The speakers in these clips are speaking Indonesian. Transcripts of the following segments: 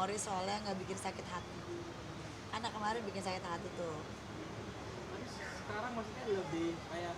memori soalnya nggak bikin sakit hati. Karena kemarin bikin sakit hati tuh. Tapi sekarang maksudnya lebih kayak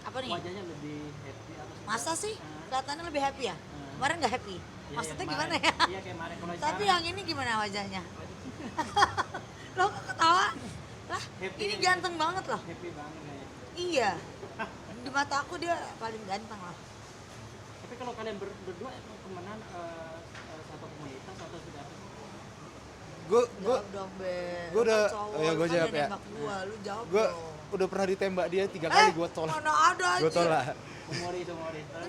Apa nih? wajahnya lebih happy atau Masa sih? Kelihatannya lebih happy ya? Kemarin nggak happy? Ya, Maksudnya kayak gimana kemarin. ya? Iya kayak kemarin kalau Tapi sekarang yang ini gimana wajahnya? Lo kok ketawa? Lah, Happy ini kan? ganteng banget loh. happy banget kayak. Iya. Di mata aku dia paling ganteng loh. Tapi kalau kalian berdua emang temenan satu komunitas atau sudah Gue Jawab dong, Be. gua udah- Lu kan cowok, oh ya, lu gua kan jawab udah ya. nembak gua, lu jawab gue dong. udah pernah ditembak dia 3 kali, gue tolak. Mana ada aja. Gue tolak. humoris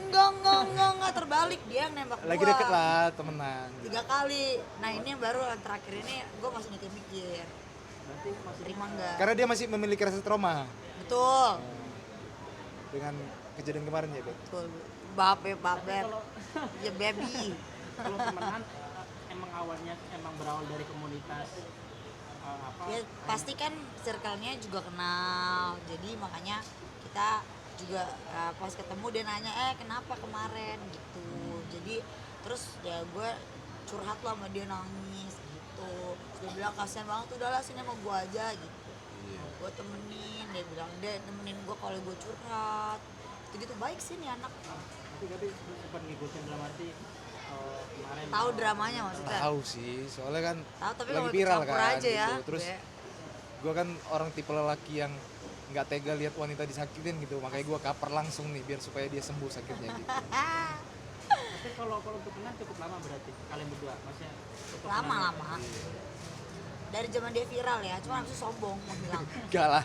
Enggak, terbalik dia yang nembak Lagi gua. deket lah, temenan. 3 kali. Nah, ini yang baru yang terakhir ini gua masih mikir-mikir. berarti masih Terima enggak? Karena dia masih memiliki rasa trauma Betul. dengan kejadian kemarin ya, Bet. Betul. Babe. kalau Ya baby. kalau temenan emang awalnya emang berawal dari komunitas apa Ya pasti kan circle-nya juga kenal. Jadi makanya kita juga pas ketemu dia nanya kenapa kemarin gitu. Jadi terus ya gue curhat lah sama dia nangis gitu. Terus dia bilang kasihan banget udahlah sini sama gue aja gitu. Gue temenin, dia bilang dia temenin gue kalau gue curhat. Gitu baik sih nih anak. tapi sempat ngikutin dalam arti kemarin Tahu dramanya maksudnya. Tahu sih, soalnya kan Tahu tapi lagi mau viral campur kan. aja ya. Gitu. Terus Be. gue kan orang tipe lelaki yang nggak tega lihat wanita disakitin gitu, makanya gue kaper langsung nih biar supaya dia sembuh sakitnya gitu. tapi kalau untuk kenal cukup lama berarti kalian berdua maksudnya untuk kenal. Lama. Dari zaman dia viral ya, cuma habis itu sombong mau bilang. Gak lah.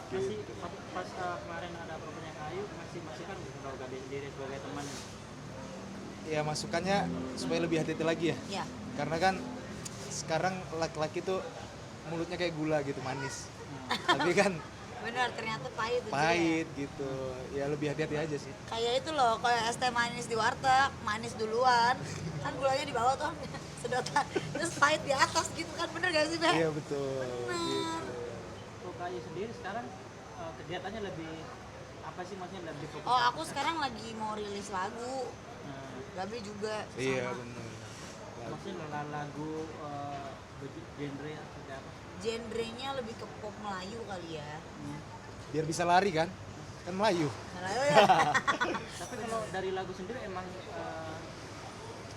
Masih pas kemarin ada problemnya kayu masih kan udah gak sendiri sebagai teman. Ya masukannya supaya lebih hati-hati lagi ya. Ya, Karena kan sekarang laki-laki tuh mulutnya kayak gula gitu, manis. Tapi kan benar ternyata pahit ujungnya. pahit gitu. Ya lebih hati-hati aja sih. Kayak itu loh, kayak es teh manis di warteg, manis duluan. Kan gulanya di bawah tuh sedotan. Terus pahit di atas gitu kan, bener gak sih, Be? Iya betul. Bener. Gitu. Untuk kayu sendiri sekarang kegiatannya lebih apa sih maksudnya lebih fokus? Oh, aku sekarang lagi mau rilis lagu. Nah, Gabi juga Iya sama. benar. maksudnya lagu genre seperti apa? Genrenya lebih ke pop Melayu kali ya. Biar bisa lari kan? Kan Melayu. Melayu ya. Tapi kalau dari lagu sendiri emang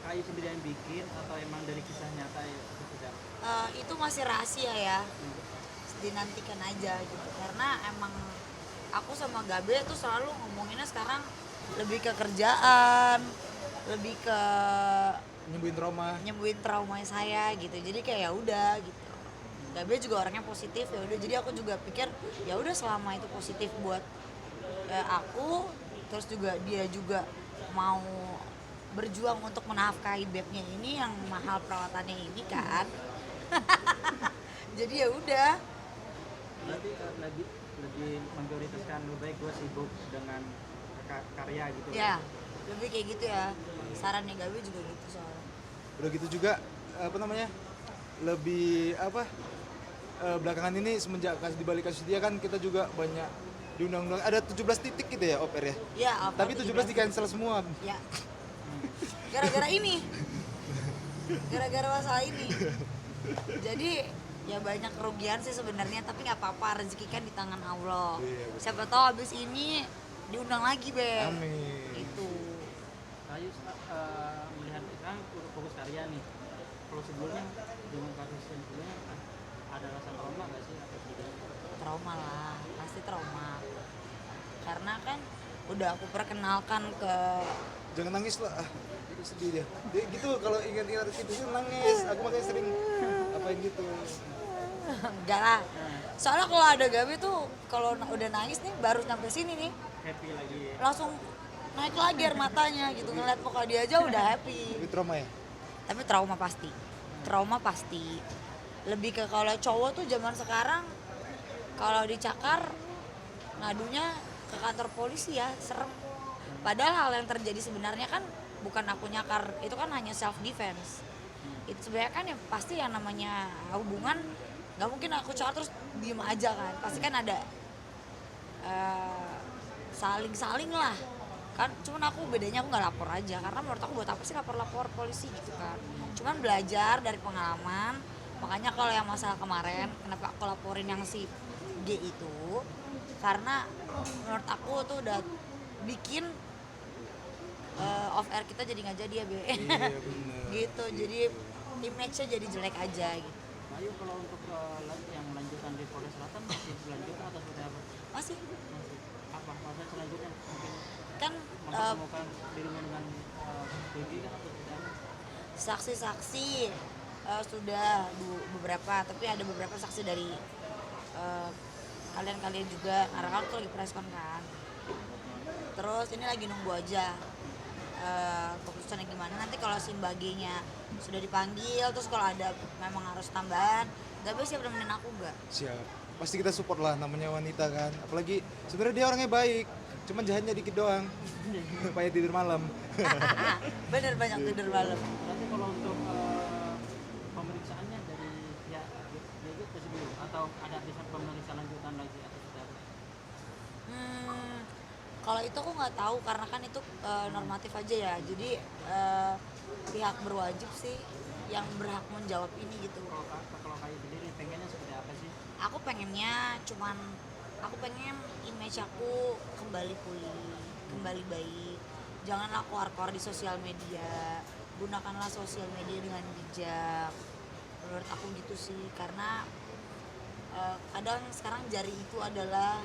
kayu sendiri yang bikin atau emang dari kisah nyata ya seperti apa? Itu masih rahasia ya. Dinantikan aja gitu. Karena emang aku sama Gabe tuh selalu ngomonginnya sekarang lebih ke kerjaan, lebih ke Nyembuhin trauma. nyembuhin trauma saya gitu. Jadi kayak ya udah gitu. Gabe juga orangnya positif ya udah. Jadi aku juga pikir ya udah selama itu positif buat aku, terus juga dia juga mau berjuang untuk menafkahi bebnya ini yang mahal perawatannya ini kan. Jadi ya udah. Berarti lebih memprioritaskan lebih baik gue sibuk dengan karya gitu. Ya, lebih kayak gitu ya. Sarannya Gabe juga gitu soalnya. Udah gitu juga apa namanya? Lebih apa? Belakangan ini semenjak kasus di balik kasus dia kan kita juga banyak di undang-undang ada 17 titik gitu ya OPR ya. Ya, apa Tapi tuh 17 di cancel semua. Ya. Gara-gara ini. Gara-gara masalah ini. Jadi ya banyak kerugian sih sebenarnya, tapi nggak apa-apa, rezeki kan di tangan Allah. Iya, betul. Siapa tahu habis ini diundang lagi, Be. Amin. Itu. Kayu melihat sekarang fokus karya nih. Kalau sebelumnya dengan kasus yang sebelumnya ada rasa trauma nggak sih atau tidak? Trauma lah, pasti trauma. Karena kan udah aku perkenalkan ke Jangan nangis lah. Itu sedih dia. Dia gitu kalau ingat-ingat itu sih nangis. Aku makanya sering apain gitu. enggak lah. Soalnya kalau ada Gabe tuh kalau udah nangis nih baru sampai sini nih Happy lagi. langsung naik lagi air matanya gitu, ngeliat muka dia aja udah happy. Itu trauma ya? Tapi trauma pasti lebih ke kalau cowok tuh zaman sekarang kalau dicakar ngadunya ke kantor polisi ya, serem. Padahal hal yang terjadi sebenarnya kan bukan aku nyakar, itu kan hanya self defense. Itu sebenarnya kan ya pasti yang namanya hubungan nggak mungkin aku cakar terus diem aja kan, pasti kan ada saling lah kan. Cuman aku bedanya aku nggak lapor aja, karena menurut aku buat apa sih lapor polisi gitu kan. Cuman belajar dari pengalaman, makanya kalau yang masalah kemarin kenapa aku laporin yang si G itu, karena menurut aku tuh udah bikin off air kita jadi nggak jadi ya Be. Iya bener. Gitu, jadi image-nya jadi jelek aja gitu. Ayo kalau untuk yang lanjutan di Polres Selatan masih lanjutan atau seperti apa? Masih Masih apa proses selanjutnya mungkin kan mempertemukan dirinya dengan Baby kan atau seperti apa? saksi-saksi sudah beberapa, tapi ada beberapa saksi dari kalian juga, karena kan tuh lagi preskon kan. Terus ini lagi nunggu aja keputusannya gimana. Nanti kalau si Mbak G-nya sudah dipanggil, terus kalau ada memang harus tambahan, Gabe siap nemenin aku gak? Siap. Pasti kita support lah, namanya wanita kan. Apalagi sebenarnya dia orangnya baik, cuman jahatnya dikit doang. Supaya tidur malam. Bener, banyak tidur malam. Berarti kalau untuk pemeriksaannya dari pihak Baby masih belum atau ada bisa pemeriksaan lanjutan lagi atau seperti apa? Kalau itu aku nggak tahu, karena kan itu normatif aja ya. Jadi pihak berwajib sih yang berhak menjawab ini gitu. Kalau kayu sendiri pengennya seperti apa sih? Aku pengen image aku kembali pulih, kembali baik. Janganlah keluar-keluar di sosial media. Gunakanlah sosial media dengan bijak. Menurut aku gitu sih, karena kadang sekarang jari itu adalah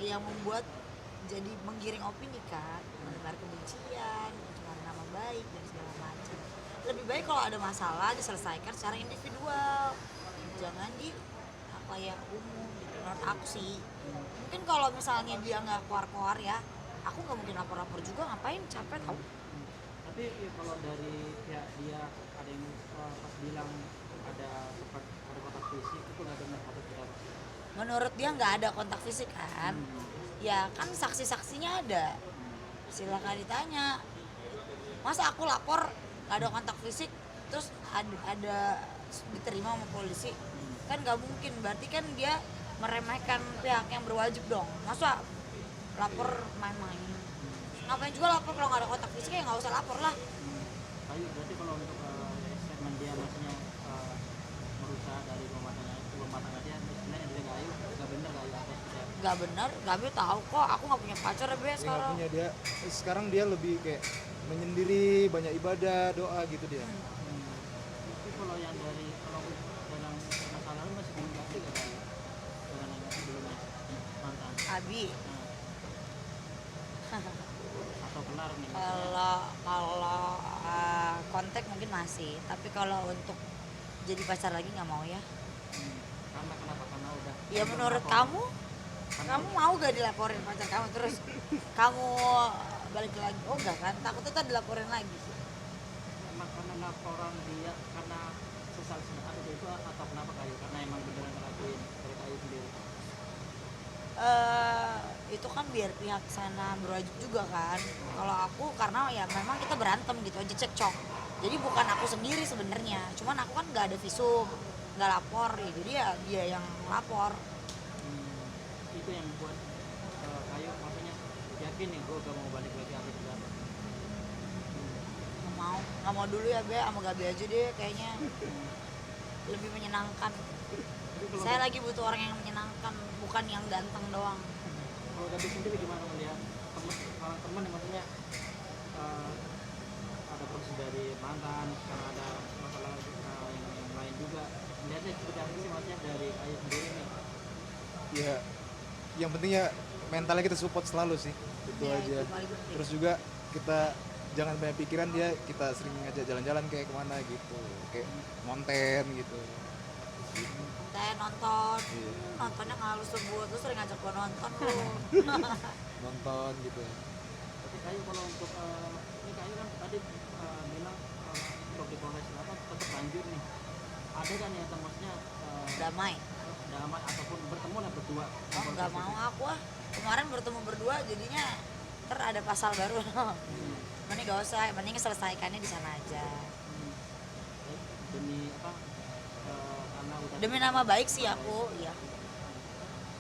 yang membuat jadi menggiring opini kan, menebar kebencian, pencemaran nama baik dan segala macam. Lebih baik kalau ada masalah diselesaikan secara individual, jangan di apa ya umum gitu. Menurut aku sih, mungkin kalau misalnya dia nggak keluar ya, aku nggak mungkin lapor juga, ngapain, capek tau. Tapi ya, kalau dari pihak dia ada yang pas bilang ada sempat ada kontak fisik itu nggak benar atau tidak? Menurut dia nggak ada kontak fisik kan, ya kan saksi-saksinya ada, silakan ditanya. Masa aku lapor nggak ada kontak fisik terus ada diterima sama polisi, kan nggak mungkin. Berarti kan dia meremehkan pihak yang berwajib dong. Masa lapor main-main, ngapain juga lapor kalau nggak ada kontak fisik, ya nggak usah lapor lah. Kayu berarti kalau untuk statement dia maksudnya merusak dari rumah tangga dia sebenarnya dia Kayu nggak benar Kayu atau seperti apa? Nggak benar, Gabe tahu kok aku nggak punya pacar ya Be Dia nggak sekarang. punya, dia sekarang dia lebih kayak menyendiri, banyak ibadah, doa gitu dia. Tapi kalau yang dari kalau dalam masa lalu masih belum pasti nggak Kayu dengan yang sebelumnya mantan. Abi, Atau kelar nih? kalau kontak mungkin masih, tapi kalau untuk jadi pacar lagi nggak mau ya. Karena kenapa? Karena udah. Ya menurut kamu mau gak dilaporin pacar kamu terus kamu balik lagi? Oh enggak kan, takutnya tuh dilaporin lagi. Emang karena laporan dia karena sesal atau itu atau kenapa Kayu? Karena emang beneran ngelakuin dari Kayu sendiri. Itu kan biar pihak sana berwajib juga kan. Kalau aku karena ya memang kita berantem gitu aja, cekcok. Jadi bukan aku sendiri sebenarnya, cuman aku kan nggak ada visum, nggak lapor ya, jadi ya dia yang lapor. Itu yang buat Kayu maksudnya yakin nih gue gak mau balik lagi atau tidak? Nggak mau dulu ya Be, sama Gabi aja deh kayaknya lebih menyenangkan. Saya lagi butuh orang yang menyenangkan, bukan yang ganteng doang. Kalau Gabi sendiri gimana melihat orang teman yang maksudnya ada proses dari mantan, sekarang ada masalah yang lain juga, melihatnya seperti apa sih maksudnya dari Kayu sendiri nih? Ya yang penting ya mentalnya kita support selalu sih, itu Iya, aja. itu paling penting. Terus juga kita jangan banyak pikiran dia, kita sering ngajak jalan-jalan kayak kemana gitu, kayak konten gitu. Saya nonton, Iya. nontonnya nggak harus sebut, terus sering ngajak gua nonton lu. Nonton gitu. Tapi Kayu kalau untuk ini Kayu kan tadi bilang untuk di Polres Selatan tetap lanjut nih. Ada kan ya maksudnya Damai. damai ataupun bertemu lah berdua? Oh nggak mau aku ah. Kemarin bertemu berdua jadinya ntar ada pasal baru. Mending gak usah, mending selesaikannya di sana aja. Demi apa? Karena udah Demi nama baik sih aku, iya.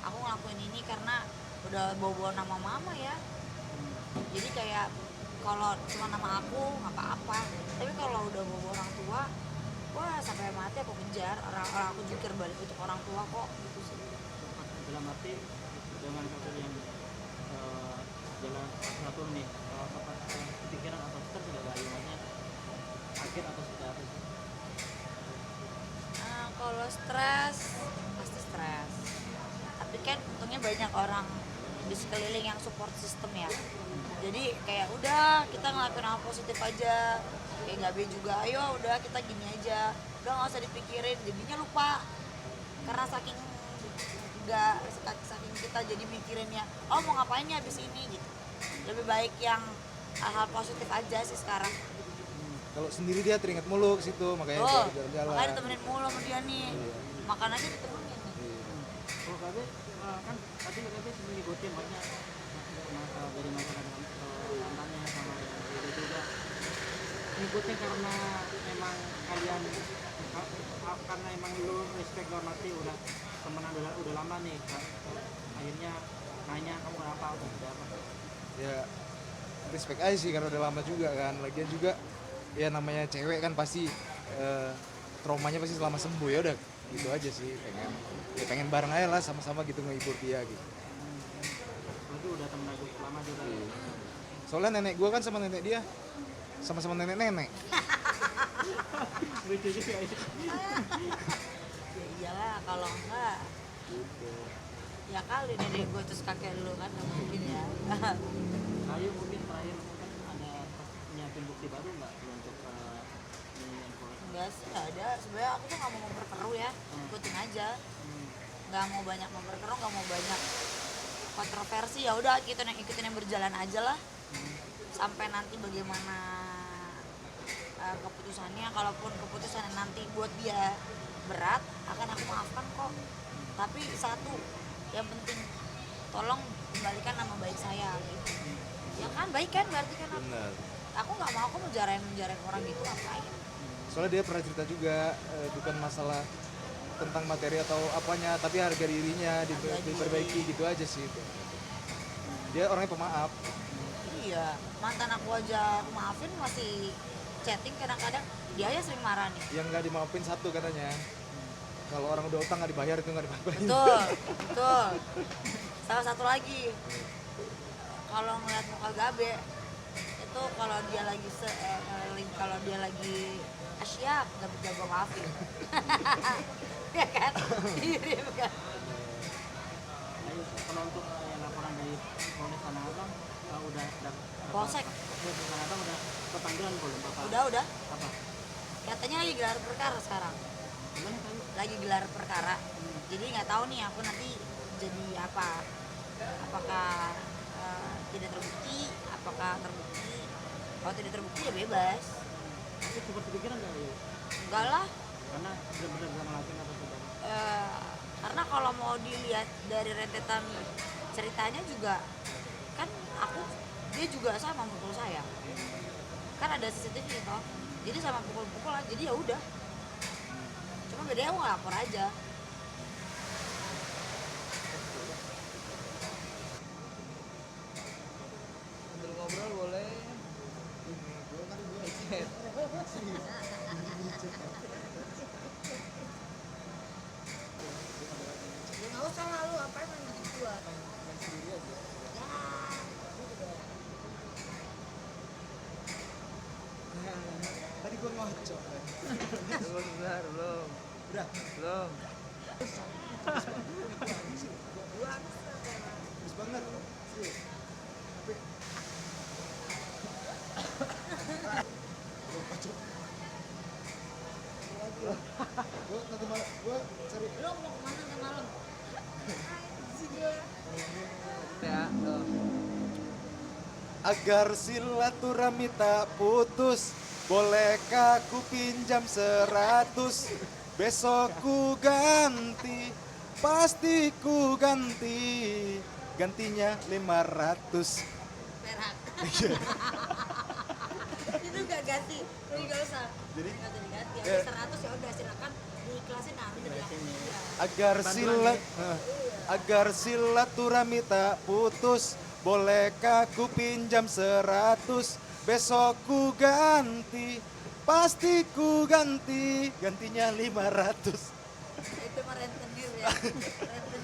Aku ngelakuin ini karena udah bawa nama mama ya. Jadi kayak kalau cuma nama aku nggak apa-apa, tapi kalau udah bawa orang tua, wah sampai mati aku kejar orang aku jukir balik untuk orang tua kok gitu sih. Dalam arti dengan kasus yang jalan satu nih, kalau pikiran atau stres juga gak maksudnya akhir atau sudah apa sih? Kalau stres pasti stres, tapi kan untungnya banyak orang di sekeliling yang support system ya. Jadi kayak udah kita ngelakuin hal positif aja, kayak Gabe juga, ayo udah kita gini aja, udah nggak usah dipikirin, jadinya lupa karena saking nggak saking kita jadi mikirinnya oh mau ngapain ya abis ini gitu. Lebih baik yang hal positif aja sih sekarang. Kalau sendiri dia teringat mulu ke situ, makanya Oh, dia jalan-jalan. makanya ditemenin mulu sama dia nih. Iya. Makan aja ditemenin nih. Iya. Kalau Gabe kan tadi Gabe sering ngikutin banyak dari masalah mantannya sama itu juga ngikutin karena emang kalian karena emang lu respect dalam arti udah temenan udah lama nih kan, akhirnya nanya kamu kenapa atau tidak apa. Ya respect aja sih karena udah lama juga kan. Lagian juga ya namanya cewek kan pasti traumanya pasti selama sembuh, ya udah gitu aja sih, pengen bareng aja lah sama-sama gitu ngehibur dia gitu. Berarti udah temen aku lama juga. Iya. Soalnya nenek gua kan sama nenek dia sama-sama nenek-nenek. Lucu juga ya. Ya iyalah kalau enggak ya kali nenek gue terus kakek lu kan nggak mungkin ya. Ayo mungkin terakhir kan ada nyiapin bukti baru nggak untuk ini info? Enggak sih, nggak ada. Sebenarnya aku tuh nggak mau memperkeruh ya, ikutin aja. Nggak mau banyak memperkeruh, nggak mau banyak kontroversi. Ya udah kita ikutin yang berjalan aja lah. Sampai nanti bagaimana keputusannya, kalaupun keputusannya nanti buat dia berat, akan aku maafkan kok. Tapi satu, yang penting tolong kembalikan nama baik saya gitu. Ya kan baik kan berarti kan Benar. aku nggak mau aku menjarain orang gitu ngapain. Soalnya dia pernah cerita juga bukan masalah tentang materi atau apanya, tapi harga dirinya diperbaiki gitu aja sih. Dia orangnya pemaaf. Iya, mantan aku aja aku maafin masih chatting kadang-kadang, dia aja sering marah nih. Yang nggak dimaafin satu katanya, kalau orang udah utang nggak dibayar itu nggak dimaafin. Betul, betul. Salah satu lagi, kalau ngeliat muka Gabe itu kalau dia lagi kalau dia lagi asyik nggak bisa gue maafin. Ya kan? Mirip kan? Ayo kalau untuk yang laporan dari Polres Tanah Abang udah Polsek. Tanah Abang udah kepanggilan belum apa? Udah. Apa? Katanya lagi gelar perkara sekarang. Gimana kayu? Lagi gelar perkara. Jadi nggak tahu nih aku nanti jadi apa. Apakah tidak terbukti, apakah terbukti. Kalau tidak terbukti ya bebas. Aku sempat kepikiran nggak ya? Enggak lah. Karena benar-benar gak ngelakuin apa sudah. Karena kalau mau dilihat dari rentetan ceritanya juga kan dia juga sama mukul saya. Kan ada CCTV toh. Jadi sama pukul-pukulan. Jadi ya udah. Cuma bedanya aku nggak lapor aja. Sambil ngobrol boleh. Ya nggak usah lah lu apa yang bikin gua. Tadi gua ngocok. Belum. Udah. Belum. Bagus banget. Serius. Gue nanti malam gue cari Lu mau kemana nanti malam? Ya, tuh. agar silaturahmi tak putus. Bolehkah ku pinjam 100? Besok ku ganti, pasti ku ganti. Gantinya 500. Perak. Itu gak ganti, jadi gak usah. Jadi? Gak usah diganti. Ya. Habis 100 ya udah silakan diikhlasin nanti. Ikhlasin ya. Agar Bantuan silat Iya. Agar silaturahmi tak putus, bolehkah ku pinjam 100? Besok ku ganti, pasti ku ganti, gantinya 500. Itu mah rentenir ya. Rentenir